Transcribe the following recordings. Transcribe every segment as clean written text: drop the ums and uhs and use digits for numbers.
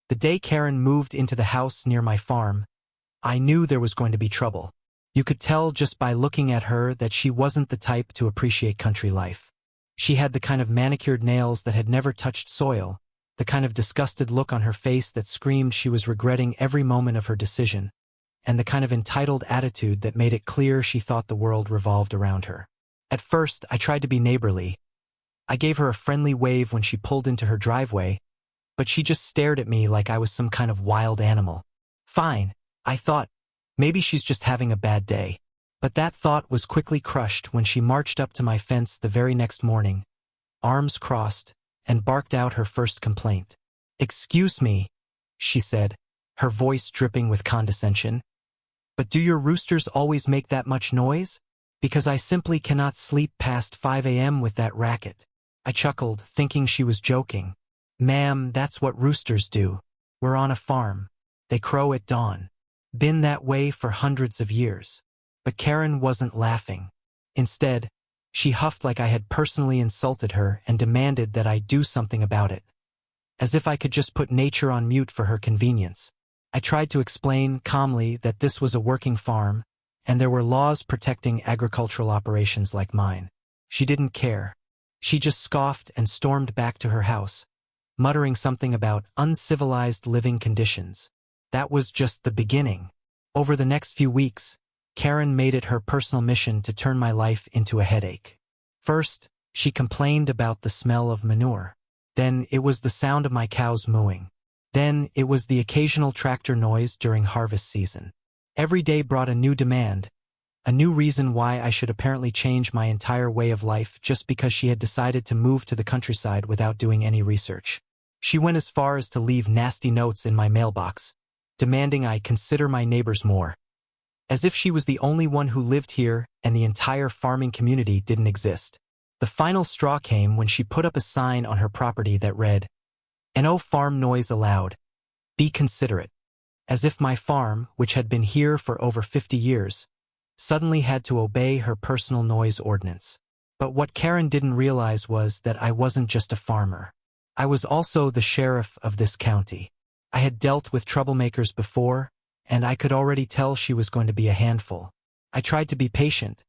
The day Karen moved into the house near my farm, I knew there was going to be trouble. You could tell just by looking at her that she wasn't the type to appreciate country life. She had the kind of manicured nails that had never touched soil, the kind of disgusted look on her face that screamed she was regretting every moment of her decision, and the kind of entitled attitude that made it clear she thought the world revolved around her. At first, I tried to be neighborly. I gave her a friendly wave when she pulled into her driveway, but she just stared at me like I was some kind of wild animal. Fine, I thought, maybe she's just having a bad day. But that thought was quickly crushed when she marched up to my fence the very next morning, arms crossed, and barked out her first complaint. "Excuse me," she said, her voice dripping with condescension, "but do your roosters always make that much noise? Because I simply cannot sleep past 5 a.m. with that racket." I chuckled, thinking she was joking. "Ma'am, that's what roosters do. We're on a farm. They crow at dawn. Been that way for hundreds of years." But Karen wasn't laughing. Instead, she huffed like I had personally insulted her and demanded that I do something about it, as if I could just put nature on mute for her convenience. I tried to explain calmly that this was a working farm, and there were laws protecting agricultural operations like mine. She didn't care. She just scoffed and stormed back to her house, muttering something about uncivilized living conditions. That was just the beginning. Over the next few weeks, Karen made it her personal mission to turn my life into a headache. First, she complained about the smell of manure. Then it was the sound of my cows mooing. Then it was the occasional tractor noise during harvest season. Every day brought a new demand, a new reason why I should apparently change my entire way of life just because she had decided to move to the countryside without doing any research. She went as far as to leave nasty notes in my mailbox, demanding I consider my neighbors more. As if she was the only one who lived here and the entire farming community didn't exist. The final straw came when she put up a sign on her property that read, "No farm noise allowed. Be considerate." As if my farm, which had been here for over 50 years, suddenly had to obey her personal noise ordinance. But what Karen didn't realize was that I wasn't just a farmer. I was also the sheriff of this county. I had dealt with troublemakers before, and I could already tell she was going to be a handful. I tried to be patient,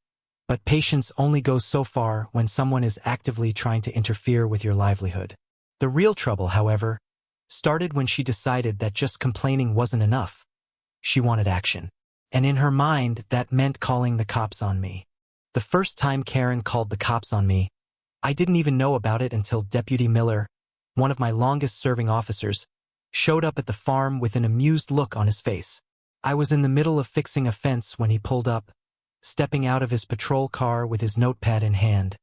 but patience only goes so far when someone is actively trying to interfere with your livelihood. The real trouble, however, started when she decided that just complaining wasn't enough. She wanted action. And in her mind, that meant calling the cops on me. The first time Karen called the cops on me, I didn't even know about it until Deputy Miller, one of my longest-serving officers, showed up at the farm with an amused look on his face. I was in the middle of fixing a fence when he pulled up, stepping out of his patrol car with his notepad in hand,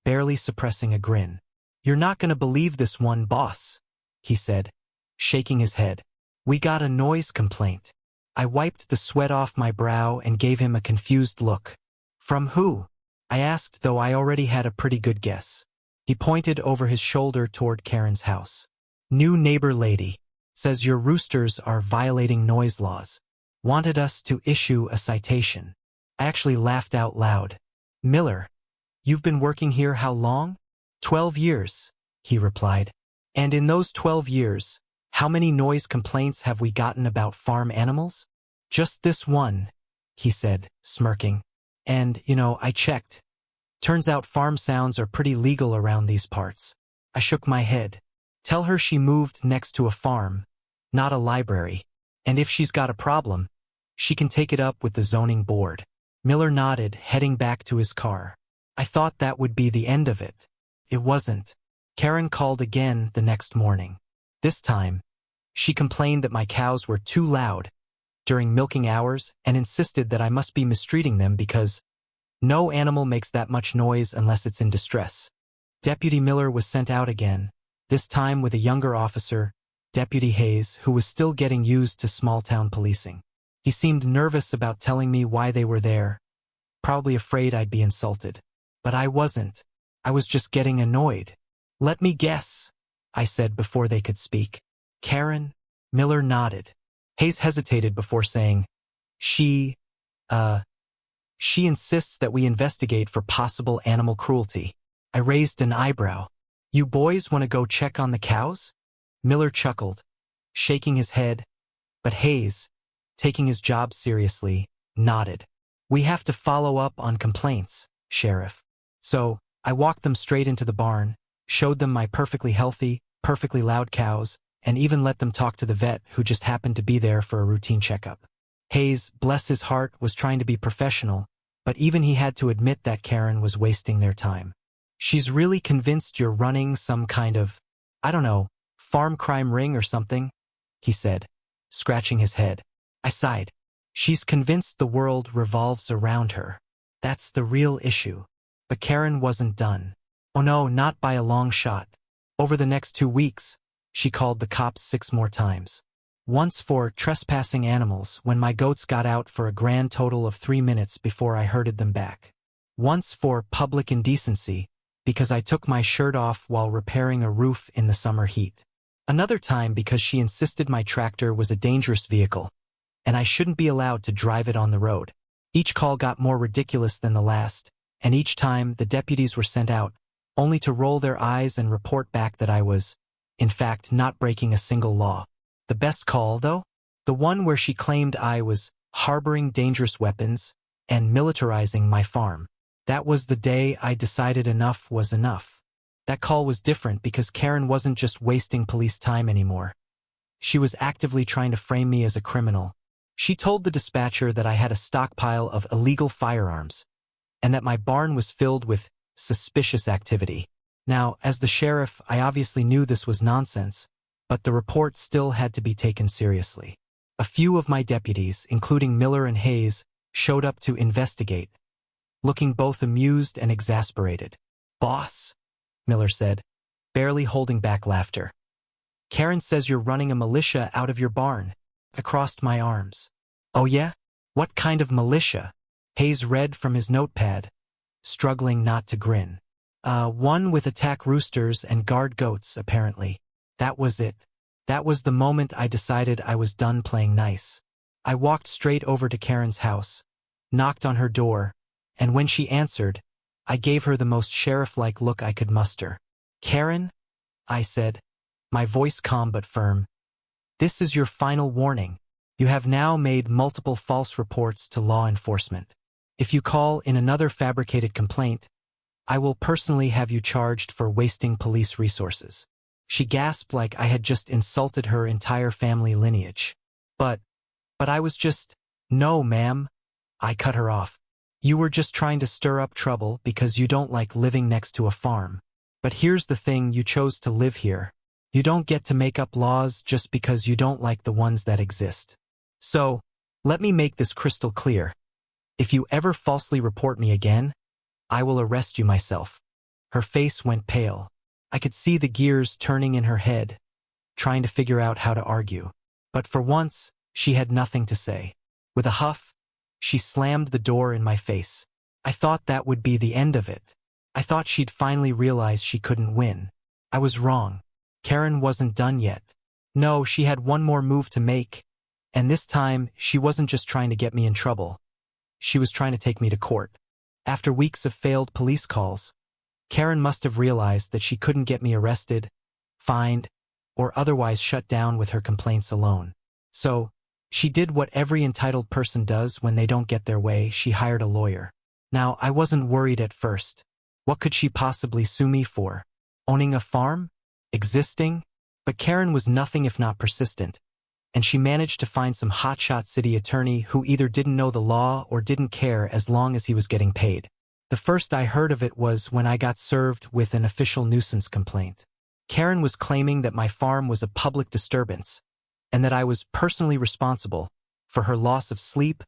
barely suppressing a grin. "You're not going to believe this one, boss," he said, shaking his head. "We got a noise complaint." I wiped the sweat off my brow and gave him a confused look. "From who?" I asked, though I already had a pretty good guess. He pointed over his shoulder toward Karen's house. "New neighbor lady. Says your roosters are violating noise laws. Wanted us to issue a citation." I actually laughed out loud. "Miller, you've been working here how long?" 12 years, he replied. "And in those 12 years, how many noise complaints have we gotten about farm animals?" "Just this one," he said, smirking. "And, I checked. Turns out farm sounds are pretty legal around these parts." I shook my head. "Tell her she moved next to a farm, not a library. And if she's got a problem, she can take it up with the zoning board." Miller nodded, heading back to his car. I thought that would be the end of it. It wasn't. Karen called again the next morning. This time, she complained that my cows were too loud during milking hours and insisted that I must be mistreating them because no animal makes that much noise unless it's in distress. Deputy Miller was sent out again, this time with a younger officer, Deputy Hayes, who was still getting used to small-town policing. He seemed nervous about telling me why they were there, probably afraid I'd be insulted. But I wasn't. I was just getting annoyed. "Let me guess," I said before they could speak. "Karen?" Miller nodded. Hayes hesitated before saying, She insists that we investigate for possible animal cruelty." I raised an eyebrow. "You boys want to go check on the cows?" Miller chuckled. shaking his head, but Hayes, taking his job seriously, nodded. "We have to follow up on complaints, Sheriff." So, I walked them straight into the barn, showed them my perfectly healthy, perfectly loud cows, and even let them talk to the vet who just happened to be there for a routine checkup. Hayes, bless his heart, was trying to be professional, but even he had to admit that Karen was wasting their time. "She's really convinced you're running some kind of, I don't know, farm crime ring or something," he said, scratching his head. I sighed. "She's convinced the world revolves around her. That's the real issue." But Karen wasn't done. Oh no, not by a long shot. Over the next 2 weeks, she called the cops 6 more times. Once for trespassing animals when my goats got out for a grand total of 3 minutes before I herded them back. Once for public indecency because I took my shirt off while repairing a roof in the summer heat. Another time because she insisted my tractor was a dangerous vehicle, and I shouldn't be allowed to drive it on the road. Each call got more ridiculous than the last, and each time the deputies were sent out, only to roll their eyes and report back that I was, in fact, not breaking a single law. The best call, though? The one where she claimed I was harboring dangerous weapons and militarizing my farm. That was the day I decided enough was enough. That call was different because Karen wasn't just wasting police time anymore. She was actively trying to frame me as a criminal. She told the dispatcher that I had a stockpile of illegal firearms, and that my barn was filled with suspicious activity. Now, as the sheriff, I obviously knew this was nonsense, but the report still had to be taken seriously. A few of my deputies, including Miller and Hayes, showed up to investigate, looking both amused and exasperated. "Boss," Miller said, barely holding back laughter, "Karen says you're running a militia out of your barn." I crossed my arms. "Oh yeah? What kind of militia?" Hayes read from his notepad, struggling not to grin. One with attack roosters and guard goats, apparently. That was it. That was the moment I decided I was done playing nice. I walked straight over to Karen's house, knocked on her door, and when she answered, I gave her the most sheriff-like look I could muster. "Karen," I said, my voice calm but firm, "this is your final warning. You have now made multiple false reports to law enforcement. If you call in another fabricated complaint, I will personally have you charged for wasting police resources." She gasped like I had just insulted her entire family lineage. But I was just, "No, ma'am," I cut her off. "You were just trying to stir up trouble because you don't like living next to a farm. But here's the thing, you chose to live here. You don't get to make up laws just because you don't like the ones that exist. So, let me make this crystal clear. If you ever falsely report me again, I will arrest you myself." Her face went pale. I could see the gears turning in her head, trying to figure out how to argue. But for once, she had nothing to say. With a huff, she slammed the door in my face. I thought that would be the end of it. I thought she'd finally realize she couldn't win. I was wrong. Karen wasn't done yet. No, she had one more move to make, and this time she wasn't just trying to get me in trouble. She was trying to take me to court. After weeks of failed police calls, Karen must have realized that she couldn't get me arrested, fined, or otherwise shut down with her complaints alone. So, she did what every entitled person does when they don't get their way. She hired a lawyer. Now, I wasn't worried at first. What could she possibly sue me for? Owning a farm? Existing? But Karen was nothing if not persistent, and she managed to find some hotshot city attorney who either didn't know the law or didn't care as long as he was getting paid. The first I heard of it was when I got served with an official nuisance complaint. Karen was claiming that my farm was a public disturbance, and that I was personally responsible for her loss of sleep,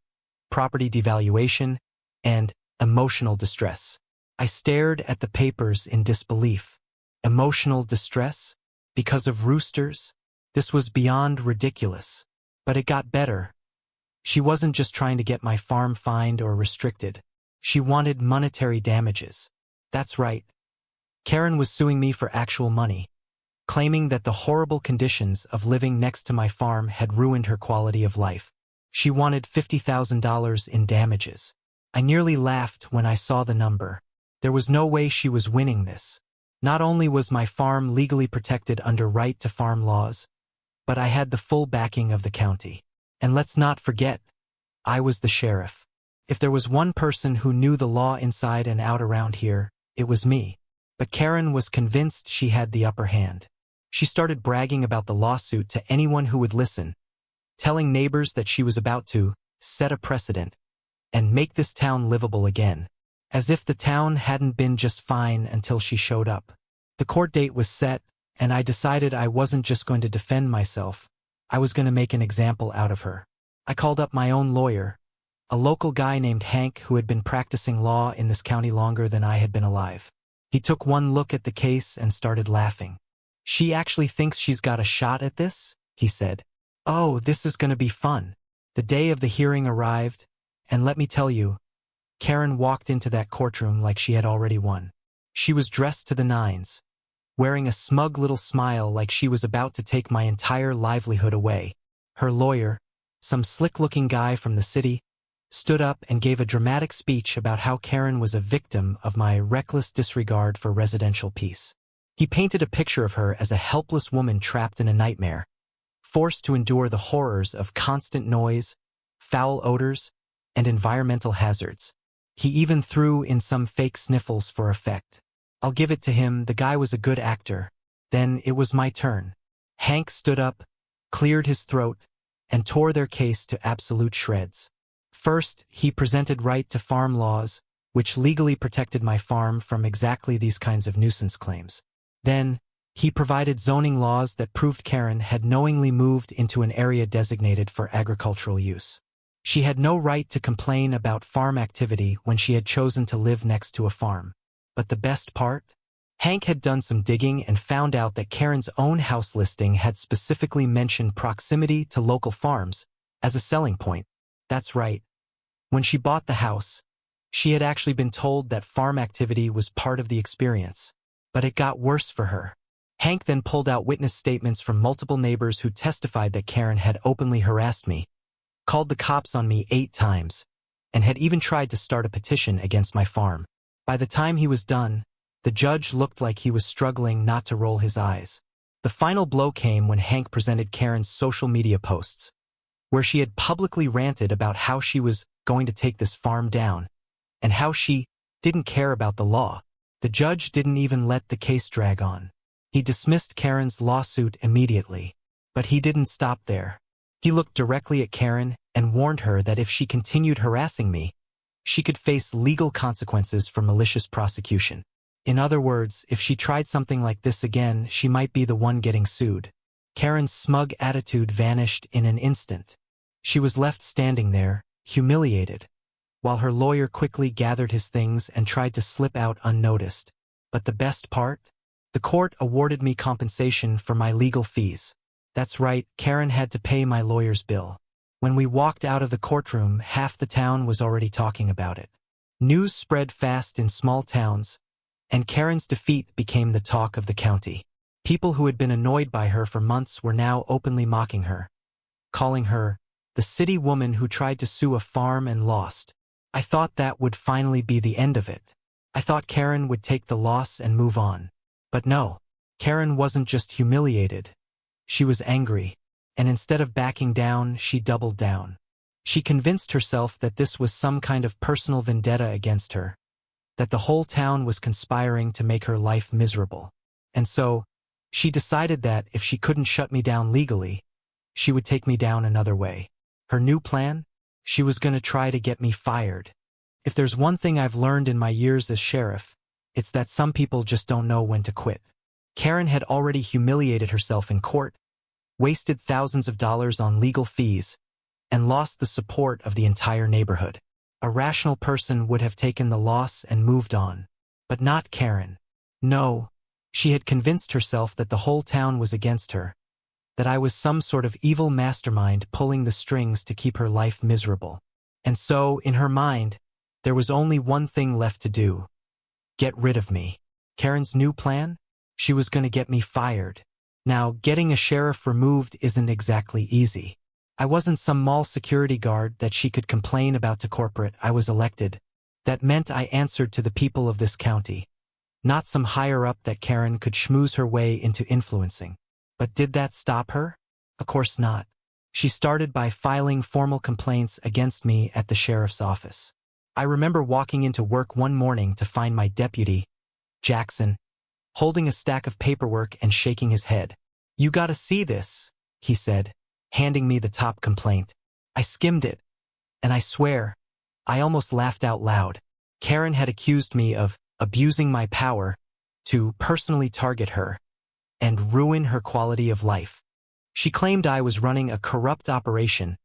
property devaluation, and emotional distress. I stared at the papers in disbelief. Emotional distress? Because of roosters? This was beyond ridiculous. But it got better. She wasn't just trying to get my farm fined or restricted. She wanted monetary damages. That's right. Karen was suing me for actual money, claiming that the horrible conditions of living next to my farm had ruined her quality of life. She wanted $50,000 in damages. I nearly laughed when I saw the number. There was no way she was winning this. Not only was my farm legally protected under right to farm laws, But I had the full backing of the county. And let's not forget, I was the sheriff. If there was one person who knew the law inside and out around here, it was me. But Karen was convinced she had the upper hand. She started bragging about the lawsuit to anyone who would listen, telling neighbors that she was about to set a precedent and make this town livable again, as if the town hadn't been just fine until she showed up. The court date was set, and I decided I wasn't just going to defend myself, I was going to make an example out of her. I called up my own lawyer, a local guy named Hank who had been practicing law in this county longer than I had been alive. He took one look at the case and started laughing. "She actually thinks she's got a shot at this?" he said. "Oh, this is going to be fun." The day of the hearing arrived, and let me tell you, Karen walked into that courtroom like she had already won. She was dressed to the nines, wearing a smug little smile like she was about to take my entire livelihood away. Her lawyer, some slick-looking guy from the city, stood up and gave a dramatic speech about how Karen was a victim of my reckless disregard for residential peace. He painted a picture of her as a helpless woman trapped in a nightmare, forced to endure the horrors of constant noise, foul odors, and environmental hazards. He even threw in some fake sniffles for effect. I'll give it to him, the guy was a good actor. Then it was my turn. Hank stood up, cleared his throat, and tore their case to absolute shreds. First, he presented right to farm laws, which legally protected my farm from exactly these kinds of nuisance claims. Then, he provided zoning laws that proved Karen had knowingly moved into an area designated for agricultural use. She had no right to complain about farm activity when she had chosen to live next to a farm. But the best part? Hank had done some digging and found out that Karen's own house listing had specifically mentioned proximity to local farms as a selling point. That's right. When she bought the house, she had actually been told that farm activity was part of the experience. But it got worse for her. Hank then pulled out witness statements from multiple neighbors who testified that Karen had openly harassed me, called the cops on me 8 times, and had even tried to start a petition against my farm. By the time he was done, the judge looked like he was struggling not to roll his eyes. The final blow came when Hank presented Karen's social media posts, where she had publicly ranted about how she was going to take this farm down, and how she didn't care about the law. The judge didn't even let the case drag on. He dismissed Karen's lawsuit immediately. But he didn't stop there. He looked directly at Karen and warned her that if she continued harassing me, she could face legal consequences for malicious prosecution. In other words, if she tried something like this again, she might be the one getting sued. Karen's smug attitude vanished in an instant. She was left standing there, humiliated, while her lawyer quickly gathered his things and tried to slip out unnoticed. But the best part? The court awarded me compensation for my legal fees. That's right, Karen had to pay my lawyer's bill. When we walked out of the courtroom, half the town was already talking about it. News spread fast in small towns, and Karen's defeat became the talk of the county. People who had been annoyed by her for months were now openly mocking her, calling her the city woman who tried to sue a farm and lost. I thought that would finally be the end of it. I thought Karen would take the loss and move on. But no, Karen wasn't just humiliated. She was angry, and instead of backing down, she doubled down. She convinced herself that this was some kind of personal vendetta against her, that the whole town was conspiring to make her life miserable. And so, she decided that if she couldn't shut me down legally, she would take me down another way. Her new plan? She was going to try to get me fired. If there's one thing I've learned in my years as sheriff, it's that some people just don't know when to quit. Karen had already humiliated herself in court, wasted thousands of dollars on legal fees, and lost the support of the entire neighborhood. A rational person would have taken the loss and moved on. But not Karen. No, she had convinced herself that the whole town was against her, that I was some sort of evil mastermind pulling the strings to keep her life miserable. And so, in her mind, there was only one thing left to do. Get rid of me. Karen's new plan? She was going to get me fired. Now, getting a sheriff removed isn't exactly easy. I wasn't some mall security guard that she could complain about to corporate. I was elected. That meant I answered to the people of this county, not some higher-up that Karen could schmooze her way into influencing. But did that stop her? Of course not. She started by filing formal complaints against me at the sheriff's office. I remember walking into work one morning to find my deputy, Jackson, holding a stack of paperwork and shaking his head. "You gotta see this," he said, handing me the top complaint. I skimmed it, and I swear, I almost laughed out loud. Karen had accused me of abusing my power to personally target her and ruin her quality of life. She claimed I was running a corrupt operation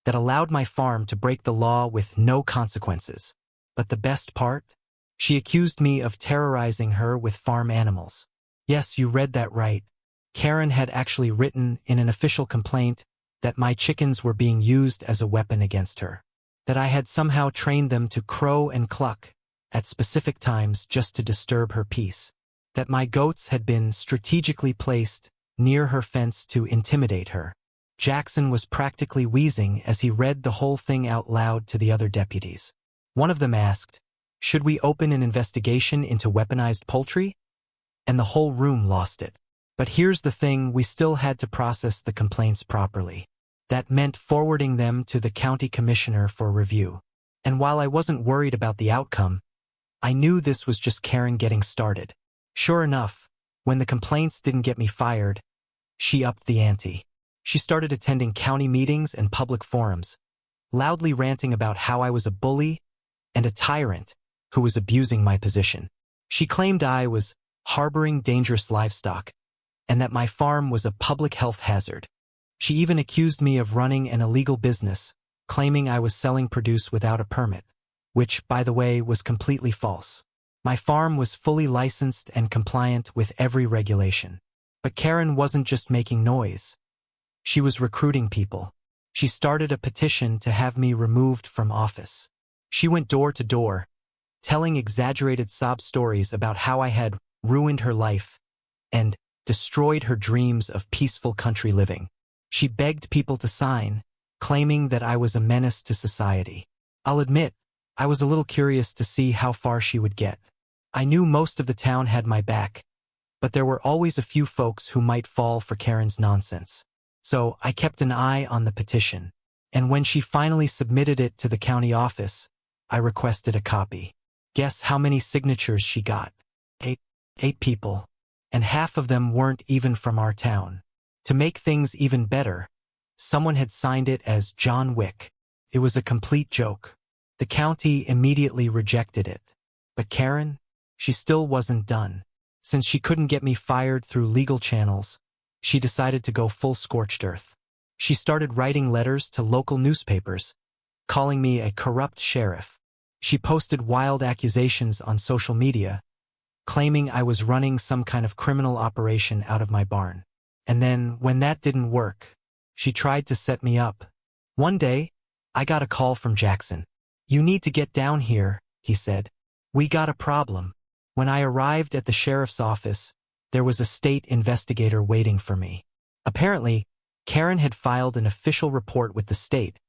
that allowed my farm to break the law with no consequences. But the best part? She accused me of terrorizing her with farm animals. Yes, you read that right. Karen had actually written in an official complaint that my chickens were being used as a weapon against her, that I had somehow trained them to crow and cluck at specific times just to disturb her peace, that my goats had been strategically placed near her fence to intimidate her. Jackson was practically wheezing as he read the whole thing out loud to the other deputies. One of them asked, "Should we open an investigation into weaponized poultry?" And the whole room lost it. But here's the thing, we still had to process the complaints properly. That meant forwarding them to the county commissioner for review. And while I wasn't worried about the outcome, I knew this was just Karen getting started. Sure enough, when the complaints didn't get me fired, she upped the ante. She started attending county meetings and public forums, loudly ranting about how I was a bully and a tyrant who was abusing my position. She claimed I was harboring dangerous livestock and that my farm was a public health hazard. She even accused me of running an illegal business, claiming I was selling produce without a permit, which, by the way, was completely false. My farm was fully licensed and compliant with every regulation. But Karen wasn't just making noise. She was recruiting people. She started a petition to have me removed from office. She went door to door, telling exaggerated sob stories about how I had ruined her life and destroyed her dreams of peaceful country living. She begged people to sign, claiming that I was a menace to society. I'll admit, I was a little curious to see how far she would get. I knew most of the town had my back, but there were always a few folks who might fall for Karen's nonsense. So I kept an eye on the petition, and when she finally submitted it to the county office, I requested a copy. Guess how many signatures she got? Eight people, and half of them weren't even from our town. To make things even better, someone had signed it as John Wick. It was a complete joke. The county immediately rejected it. But Karen, she still wasn't done. Since she couldn't get me fired through legal channels, she decided to go full scorched earth. She started writing letters to local newspapers, calling me a corrupt sheriff. She posted wild accusations on social media, claiming I was running some kind of criminal operation out of my barn. And then, when that didn't work, she tried to set me up. One day, I got a call from Jackson. "You need to get down here," he said. "We got a problem." When I arrived at the sheriff's office, there was a state investigator waiting for me. Apparently, Karen had filed an official report with the state,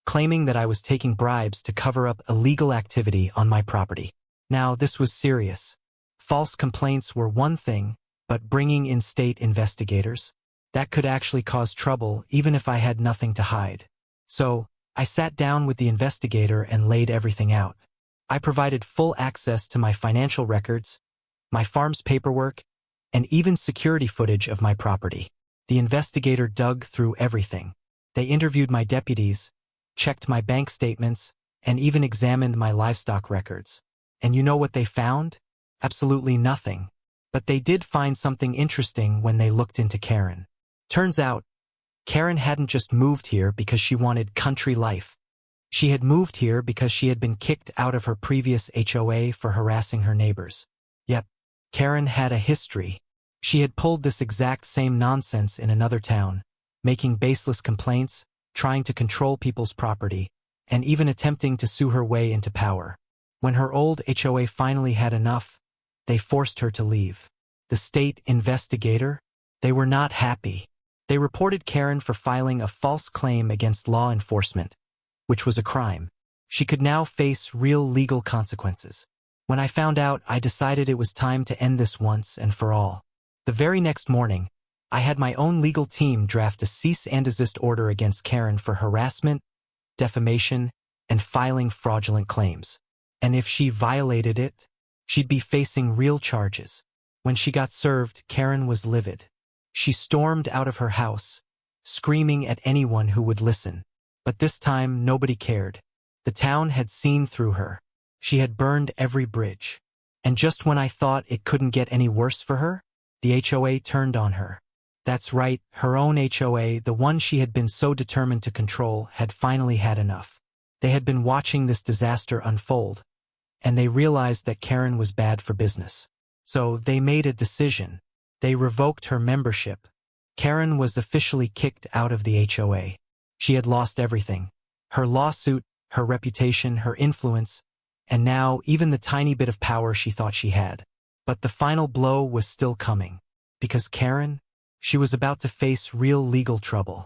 claiming that I was taking bribes to cover up illegal activity on my property. Now, this was serious. False complaints were one thing, but bringing in state investigators, that could actually cause trouble even if I had nothing to hide. So, I sat down with the investigator and laid everything out. I provided full access to my financial records, my farm's paperwork, and even security footage of my property. The investigator dug through everything. They interviewed my deputies, checked my bank statements, and even examined my livestock records. And you know what they found? Absolutely nothing. But they did find something interesting when they looked into Karen. Turns out, Karen hadn't just moved here because she wanted country life. She had moved here because she had been kicked out of her previous HOA for harassing her neighbors. Yep, Karen had a history. She had pulled this exact same nonsense in another town, making baseless complaints, trying to control people's property, and even attempting to sue her way into power. When her old HOA finally had enough, they forced her to leave. The state investigator? They were not happy. They reported Karen for filing a false claim against law enforcement, which was a crime. She could now face real legal consequences. When I found out, I decided it was time to end this once and for all. The very next morning, I had my own legal team draft a cease and desist order against Karen for harassment, defamation, and filing fraudulent claims. And if she violated it, she'd be facing real charges. When she got served, Karen was livid. She stormed out of her house, screaming at anyone who would listen. But this time, nobody cared. The town had seen through her. She had burned every bridge. And just when I thought it couldn't get any worse for her, the HOA turned on her. That's right, her own HOA, the one she had been so determined to control, had finally had enough. They had been watching this disaster unfold, and they realized that Karen was bad for business. So they made a decision. They revoked her membership. Karen was officially kicked out of the HOA. She had lost everything. Her lawsuit, her reputation, her influence, and now even the tiny bit of power she thought she had. But the final blow was still coming. Because Karen, she was about to face real legal trouble.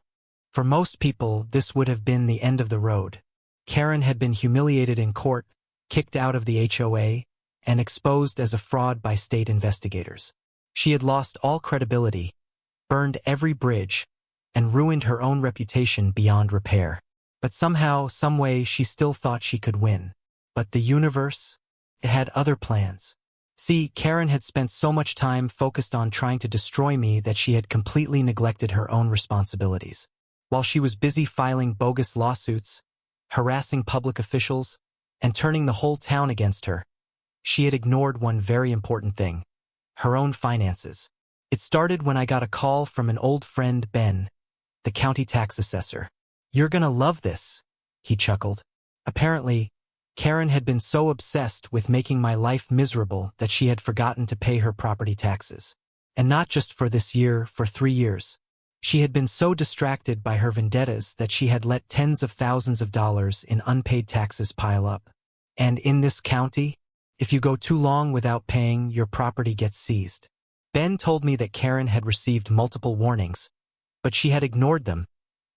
For most people, this would have been the end of the road. Karen had been humiliated in court, kicked out of the HOA, and exposed as a fraud by state investigators. She had lost all credibility, burned every bridge, and ruined her own reputation beyond repair. But somehow, someway, she still thought she could win. But the universe? It had other plans. See, Karen had spent so much time focused on trying to destroy me that she had completely neglected her own responsibilities. While she was busy filing bogus lawsuits, harassing public officials, and turning the whole town against her, she had ignored one very important thing: her own finances. It started when I got a call from an old friend, Ben, the county tax assessor. "You're gonna love this," he chuckled. Apparently, Karen had been so obsessed with making my life miserable that she had forgotten to pay her property taxes. And not just for this year, for 3 years. She had been so distracted by her vendettas that she had let tens of thousands of dollars in unpaid taxes pile up. And in this county, if you go too long without paying, your property gets seized. Ben told me that Karen had received multiple warnings, but she had ignored them,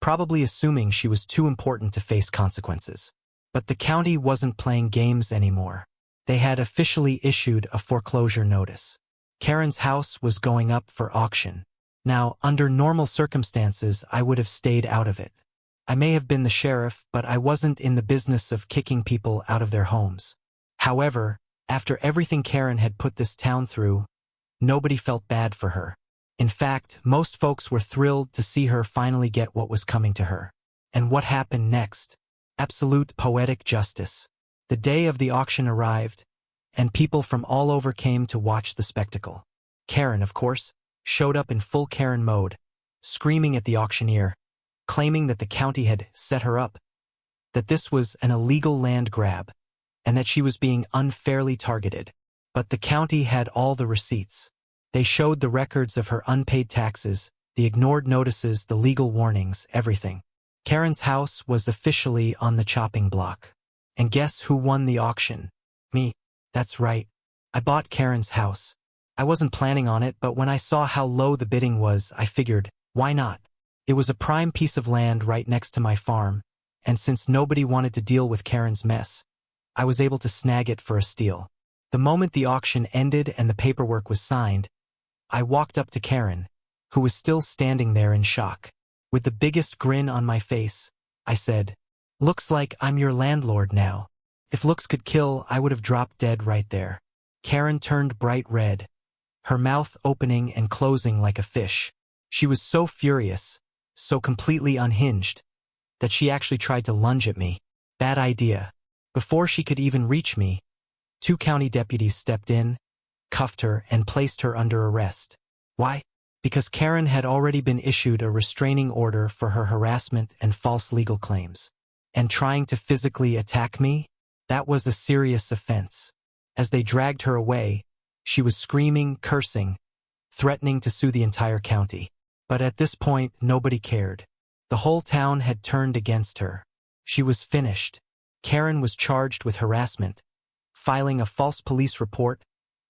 probably assuming she was too important to face consequences. But the county wasn't playing games anymore. They had officially issued a foreclosure notice. Karen's house was going up for auction. Now, under normal circumstances, I would have stayed out of it. I may have been the sheriff, but I wasn't in the business of kicking people out of their homes. However, after everything Karen had put this town through, nobody felt bad for her. In fact, most folks were thrilled to see her finally get what was coming to her. And what happened next? Absolute poetic justice. The day of the auction arrived, and people from all over came to watch the spectacle. Karen, of course, showed up in full Karen mode, screaming at the auctioneer, claiming that the county had set her up, that this was an illegal land grab, and that she was being unfairly targeted. But the county had all the receipts. They showed the records of her unpaid taxes, the ignored notices, the legal warnings, everything. Karen's house was officially on the chopping block. And guess who won the auction? Me. That's right. I bought Karen's house. I wasn't planning on it, but when I saw how low the bidding was, I figured, why not? It was a prime piece of land right next to my farm, and since nobody wanted to deal with Karen's mess, I was able to snag it for a steal. The moment the auction ended and the paperwork was signed, I walked up to Karen, who was still standing there in shock. With the biggest grin on my face, I said, "Looks like I'm your landlord now." If looks could kill, I would have dropped dead right there. Karen turned bright red, her mouth opening and closing like a fish. She was so furious, so completely unhinged, that she actually tried to lunge at me. Bad idea. Before she could even reach me, 2 county deputies stepped in, cuffed her, and placed her under arrest. Why? Because Karen had already been issued a restraining order for her harassment and false legal claims. And trying to physically attack me? That was a serious offense. As they dragged her away, she was screaming, cursing, threatening to sue the entire county. But at this point, nobody cared. The whole town had turned against her. She was finished. Karen was charged with harassment, filing a false police report,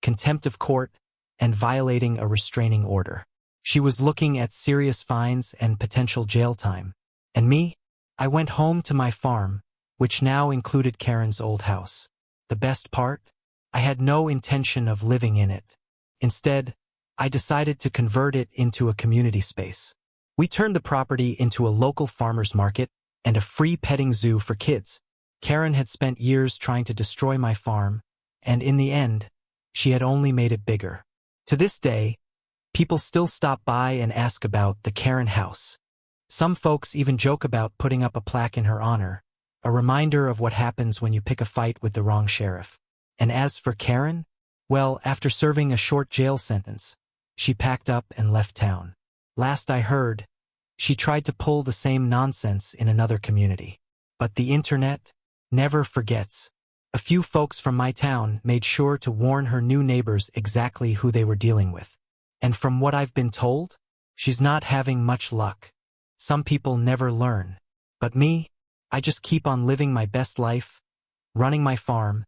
contempt of court, and violating a restraining order. She was looking at serious fines and potential jail time. And me? I went home to my farm, which now included Karen's old house. The best part? I had no intention of living in it. Instead, I decided to convert it into a community space. We turned the property into a local farmer's market and a free petting zoo for kids. Karen had spent years trying to destroy my farm, and in the end, she had only made it bigger. To this day, people still stop by and ask about the Karen house. Some folks even joke about putting up a plaque in her honor, a reminder of what happens when you pick a fight with the wrong sheriff. And as for Karen, well, after serving a short jail sentence, she packed up and left town. Last I heard, she tried to pull the same nonsense in another community. But the internet never forgets. A few folks from my town made sure to warn her new neighbors exactly who they were dealing with. And from what I've been told, she's not having much luck. Some people never learn. But me, I just keep on living my best life, running my farm,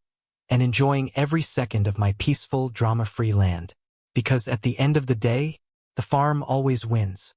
and enjoying every second of my peaceful, drama-free land. Because at the end of the day, the farm always wins.